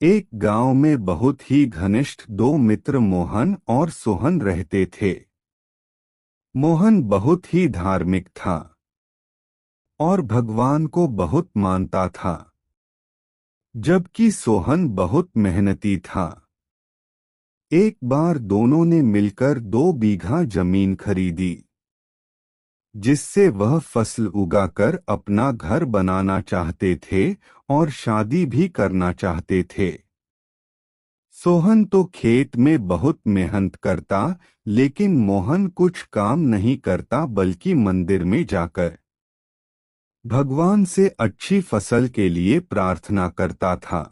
एक गांव में बहुत ही घनिष्ठ दो मित्र मोहन और सोहन रहते थे। मोहन बहुत ही धार्मिक था और भगवान को बहुत मानता था, जबकि सोहन बहुत मेहनती था। एक बार दोनों ने मिलकर 2 बीघा जमीन खरीदी, जिससे वह फसल उगाकर अपना घर बनाना चाहते थे और शादी भी करना चाहते थे। सोहन तो खेत में बहुत मेहनत करता, लेकिन मोहन कुछ काम नहीं करता बल्कि मंदिर में जाकर भगवान से अच्छी फसल के लिए प्रार्थना करता था।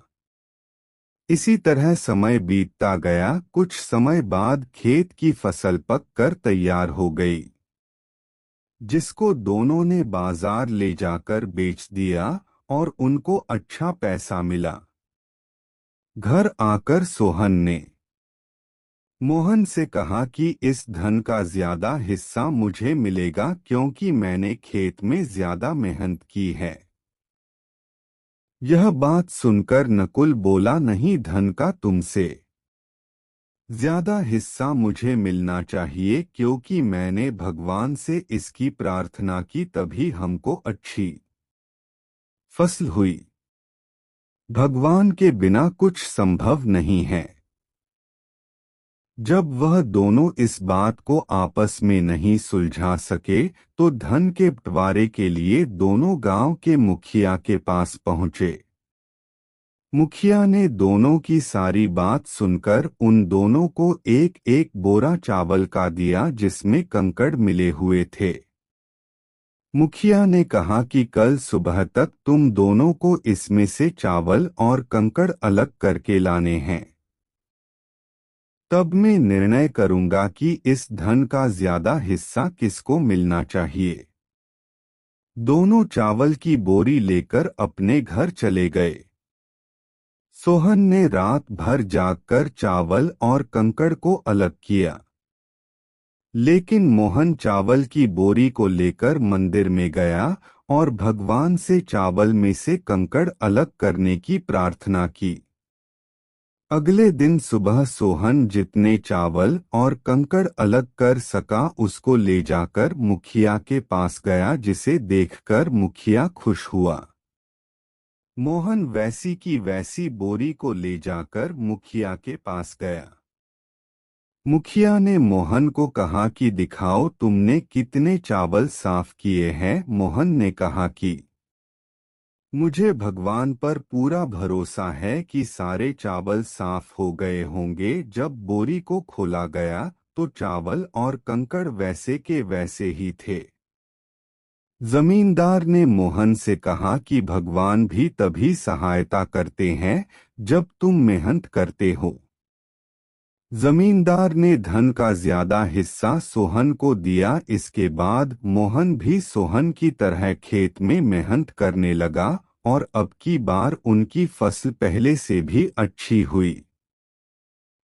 इसी तरह समय बीतता गया। कुछ समय बाद खेत की फसल पक कर तैयार हो गई, जिसको दोनों ने बाजार ले जाकर बेच दिया और उनको अच्छा पैसा मिला। घर आकर सोहन ने मोहन से कहा कि इस धन का ज्यादा हिस्सा मुझे मिलेगा, क्योंकि मैंने खेत में ज्यादा मेहनत की है। यह बात सुनकर नकुल बोला, नहीं, धन का तुमसे ज्यादा हिस्सा मुझे मिलना चाहिए, क्योंकि मैंने भगवान से इसकी प्रार्थना की, तभी हमको अच्छी फसल हुई। भगवान के बिना कुछ संभव नहीं है। जब वह दोनों इस बात को आपस में नहीं सुलझा सके, तो धन के बंटवारे के लिए दोनों गांव के मुखिया के पास पहुंचे। मुखिया ने दोनों की सारी बात सुनकर उन दोनों को एक एक बोरा चावल का दिया, जिसमें कंकड़ मिले हुए थे। मुखिया ने कहा कि कल सुबह तक तुम दोनों को इसमें से चावल और कंकड़ अलग करके लाने हैं। तब मैं निर्णय करूंगा कि इस धन का ज्यादा हिस्सा किसको मिलना चाहिए। दोनों चावल की बोरी लेकर अपने घर चले गए। सोहन ने रात भर जागकर चावल और कंकड़ को अलग किया, लेकिन मोहन चावल की बोरी को लेकर मंदिर में गया और भगवान से चावल में से कंकड़ अलग करने की प्रार्थना की। अगले दिन सुबह सोहन जितने चावल और कंकड़ अलग कर सका उसको ले जाकर मुखिया के पास गया, जिसे देखकर मुखिया खुश हुआ। मोहन वैसी की वैसी बोरी को ले जाकर मुखिया के पास गया। मुखिया ने मोहन को कहा कि दिखाओ तुमने कितने चावल साफ किए हैं। मोहन ने कहा कि मुझे भगवान पर पूरा भरोसा है कि सारे चावल साफ हो गए होंगे। जब बोरी को खोला गया तो चावल और कंकड़ वैसे के वैसे ही थे। जमींदार ने मोहन से कहा कि भगवान भी तभी सहायता करते हैं जब तुम मेहनत करते हो। जमींदार ने धन का ज्यादा हिस्सा सोहन को दिया। इसके बाद मोहन भी सोहन की तरह खेत में मेहनत करने लगा और अब की बार उनकी फसल पहले से भी अच्छी हुई।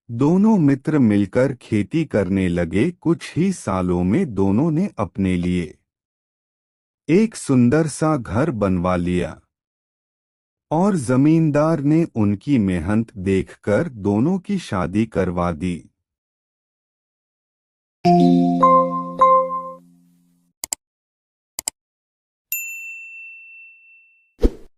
दोनों मित्र मिलकर खेती करने लगे। कुछ ही सालों में दोनों ने अपने लिए एक सुंदर सा घर बनवा लिया और जमींदार ने उनकी मेहनत देखकर दोनों की शादी करवा दी।